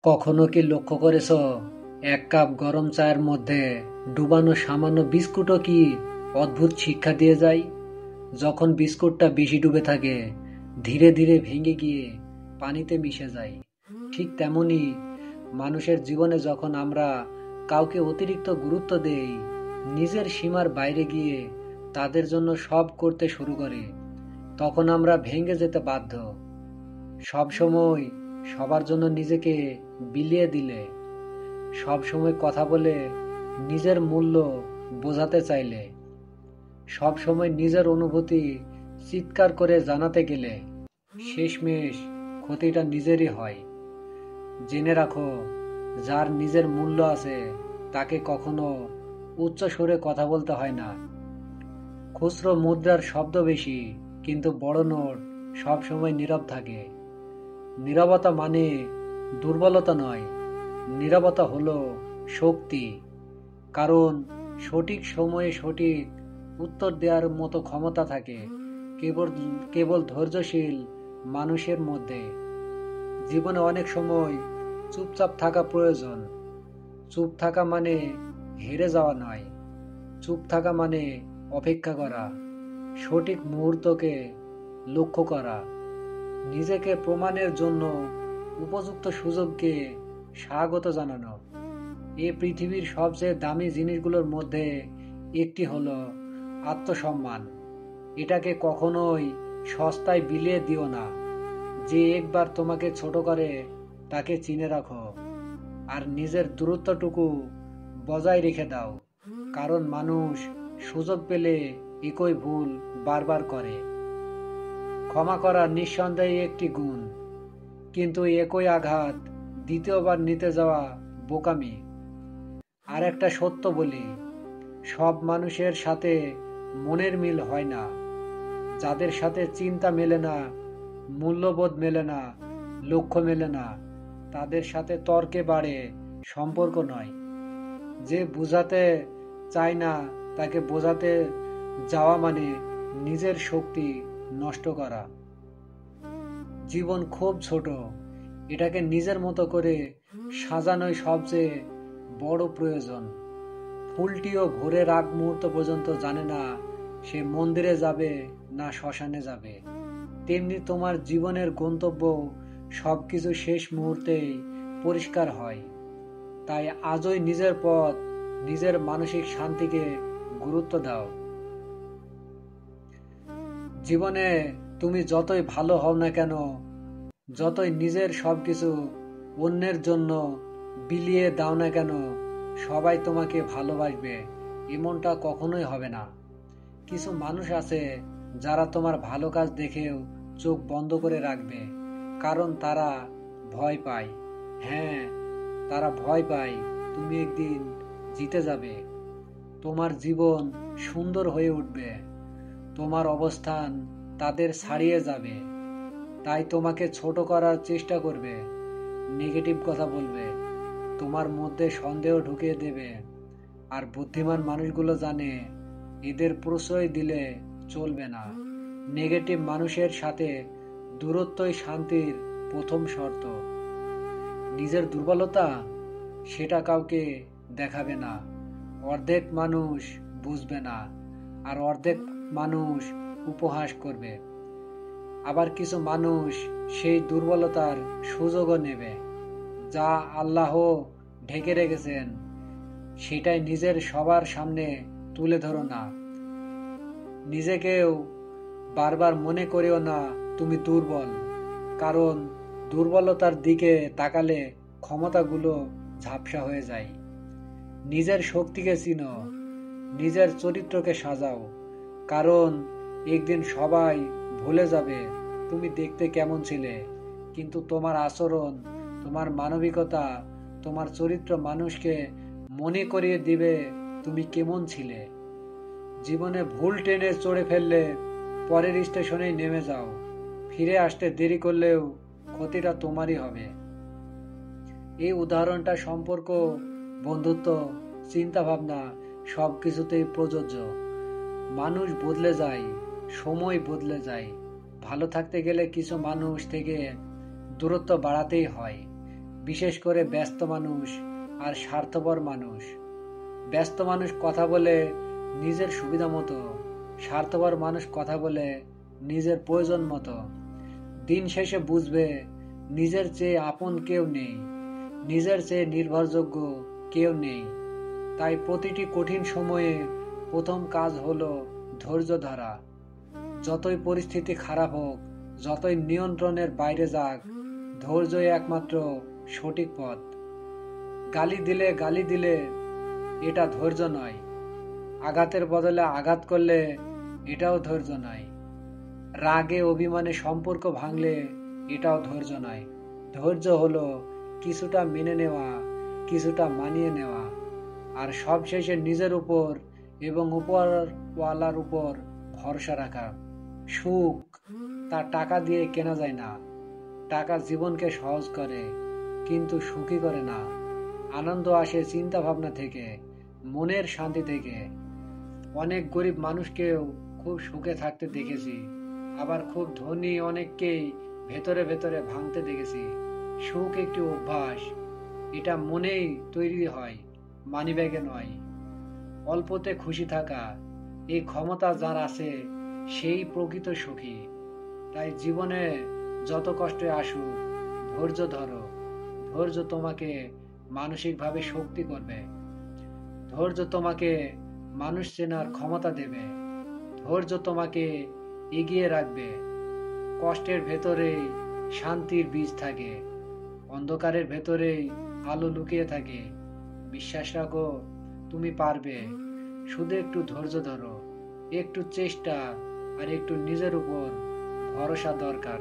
কখনো কি লক্ষ্য করেছ এক কাপ গরম চায়ের মধ্যে ডুবানো সামান্য বিস্কুটও কি অদ্ভুত শিক্ষা দিয়ে যায়? যখন বিস্কুটটা বেশি ডুবে থাকে, ধীরে ধীরে ভেঙে গিয়ে পানিতে মিশে যায়। ঠিক তেমনি মানুষের জীবনে যখন আমরা কাউকে অতিরিক্ত গুরুত্ব দেই, নিজের সীমার বাইরে গিয়ে তাদের জন্য সব করতে শুরু করে, তখন আমরা ভেঙে যেতে বাধ্য। সব সময় সবার জন্য নিজেকে বিলিয়ে দিলে, সব সময় কথা বলে নিজের মূল্য বোঝাতে চাইলে, সব সময় নিজের অনুভূতি চিৎকার করে জানাতে গেলে শেষমেশ ক্ষতিটা নিজেরই হয়। জেনে রাখো, যার নিজের মূল্য আছে তাকে কখনো উচ্চ সুরে কথা বলতে হয় না। খুচরো মুদ্রার শব্দ বেশি, কিন্তু বড় নোট সব সময় নীরব থাকে। নীরবতা মানে দুর্বলতা নয়, নীরবতা হলো শক্তি। কারণ সঠিক সময়ে সঠিক উত্তর দেওয়ার মতো ক্ষমতা থাকে কেবল কেবল ধৈর্যশীল মানুষের মধ্যে। জীবনে অনেক সময় চুপচাপ থাকা প্রয়োজন। চুপ থাকা মানে হেরে যাওয়া নয়, চুপ থাকা মানে অপেক্ষা করা, সঠিক মুহূর্তকে লক্ষ্য করা, নিজেকে প্রমাণের জন্য উপযুক্ত সুযোগকে স্বাগত জানানো। এই পৃথিবীর সবচেয়ে দামি জিনিসগুলোর মধ্যে একটি হলো আত্মসম্মান। এটাকে কখনোই সস্তায় বিলিয়ে দিও না। যে একবার তোমাকে ছোট করে তাকে চিনে রাখো, আর নিজের দূরত্বটুকু বজায় রেখে দাও। কারণ মানুষ সুযোগ পেলে একই ভুল বারবার করে। ক্ষমা করা নিঃসন্দেহে একটি গুণ, কিন্তু একই আঘাত দ্বিতীয়বার নিতে যাওয়া বোকামি। আর একটা সত্য বলি, সব মানুষের সাথে মনের মিল হয় না। যাদের সাথে চিন্তা মেলে না, মূল্যবোধ মেলে না, লক্ষ্য মেলে না, তাদের সাথে তর্কে বাড়ে, সম্পর্ক নয়। যে বুঝাতে চায় না তাকে বোঝাতে যাওয়া মানে নিজের শক্তি নষ্ট করা। জীবন খুব ছোট, এটাকে নিজের মতো করে সাজানোই সবচেয়ে বড় প্রয়োজন। ফুলটিও ভোরের আগ মুহূর্ত পর্যন্ত জানে না সে মন্দিরে যাবে না শ্মশানে যাবে। তেমনি তোমার জীবনের গন্তব্য সবকিছু শেষ মুহূর্তেই পরিষ্কার হয়। তাই আজই নিজের পথ, নিজের মানসিক শান্তিকে গুরুত্ব দাও। জীবনে তুমি যতই ভালো হও না কেন, যতই নিজের সবকিছু অন্যের জন্য বিলিয়ে দাও না কেন, সবাই তোমাকে ভালোবাসবে এমনটা কখনোই হবে না। কিছু মানুষ আছে যারা তোমার ভালো কাজ দেখেও চোখ বন্ধ করে রাখবে, কারণ তারা ভয় পায়। হ্যাঁ, তারা ভয় পায় তুমি একদিন জিতে যাবে, তোমার জীবন সুন্দর হয়ে উঠবে, তোমার অবস্থান তাদের ছাড়িয়ে যাবে। তাই তোমাকে ছোট করার চেষ্টা করবে, নেগেটিভ কথা বলবে, তোমার মধ্যে সন্দেহ ঢুকিয়ে দেবে। আর বুদ্ধিমান মানুষগুলো জানে এদের প্রশ্রয় দিলে চলবে না। নেগেটিভ মানুষের সাথে দূরত্বই শান্তির প্রথম শর্ত। নিজের দুর্বলতা সেটা কাউকে দেখাবে না। অর্ধেক মানুষ বুঝবে না, আর অর্ধেক মানুষ উপহাস করবে। আবার কিছু মানুষ সেই দুর্বলতার সুযোগও নেবে। যা আল্লাহ ঢেকে রেখেছেন সেটাই নিজের সবার সামনে তুলে ধরো না। নিজেকেও বারবার মনে করিও না তুমি দুর্বল, কারণ দুর্বলতার দিকে তাকালে ক্ষমতাগুলো ঝাপসা হয়ে যায়। নিজের শক্তিকে চিনো, নিজের চরিত্রকে সাজাও, কারণ একদিন সবাই ভুলে যাবে তুমি দেখতে কেমন ছিলে, কিন্তু তোমার আচরণ, তোমার মানবিকতা, তোমার চরিত্র মানুষকে মনে করিয়ে দিবে তুমি কেমন ছিলে। জীবনে ভুল ট্রেনে চড়ে ফেললে পরের স্টেশনেই নেমে যাও। ফিরে আসতে দেরি করলেও ক্ষতিটা তোমারই হবে। এই উদাহরণটা সম্পর্ক, বন্ধুত্ব, চিন্তা ভাবনা সব কিছুতেই প্রযোজ্য। মানুষ বদলে যায়, সময় বদলে যায়। ভালো থাকতে গেলে কিছু মানুষ থেকে দূরত্ব বাড়াতেই হয়। বিশেষ করে ব্যস্ত মানুষ আর স্বার্থপর মানুষ। ব্যস্ত মানুষ কথা বলে নিজের সুবিধা মতো, স্বার্থপর মানুষ কথা বলে নিজের প্রয়োজন মতো। দিন শেষে বুঝবে নিজের চেয়ে আপন কেউ নেই, নিজের চেয়ে নির্ভরযোগ্য কেউ নেই। তাই প্রতিটি কঠিন সময়ে প্রথম কাজ হলো ধৈর্য ধরা। যতই পরিস্থিতি খারাপ হোক, যতই নিয়ন্ত্রণের বাইরে যাক, ধৈর্যই একমাত্র সঠিক পথ। গালি দিলে এটা ধৈর্য নয়। আঘাতের বদলে আঘাত করলে এটাও ধৈর্য নয়। রাগে অভিমানে সম্পর্ক ভাঙলে এটাও ধৈর্য নয়। ধৈর্য হলো কিছুটা মেনে নেওয়া, কিছুটা মানিয়ে নেওয়া, আর সবশেষে নিজের উপর এবং উপরওয়ালার উপর ভরসা রাখা। সুখ তা টাকা দিয়ে কেনা যায় না। টাকা জীবনকে সহজ করে, কিন্তু সুখী করে না। আনন্দ আসে চিন্তা ভাবনা থেকে, মনের শান্তি থেকে। অনেক গরিব মানুষকেও খুব সুখে থাকতে দেখেছি, আবার খুব ধনী অনেককেই ভেতরে ভেতরে ভাঙতে দেখেছি। সুখ একটি অভ্যাস, এটা মনেই তৈরি হয়, মানিব্যাগে নয়। অল্পতে খুশি থাকা, এই ক্ষমতা যার আছে সেই প্রকৃত সুখী। তাই জীবনে যত কষ্ট আসুক, ধৈর্য ধরো। ধৈর্য তোমাকে মানসিকভাবে শক্তি করবে। ধৈর্য তোমাকে মানুষ চেনার ক্ষমতা দেবে। ধৈর্য তোমাকে এগিয়ে রাখবে। কষ্টের ভেতরেই শান্তির বীজ থাকে, অন্ধকারের ভেতরেই আলো লুকিয়ে থাকে। বিশ্বাস রাখো, তুমি পারবে। শুধু একটু ধৈর্য ধরো, একটু চেষ্টা আর একটু নিজের উপর ভরসা দরকার।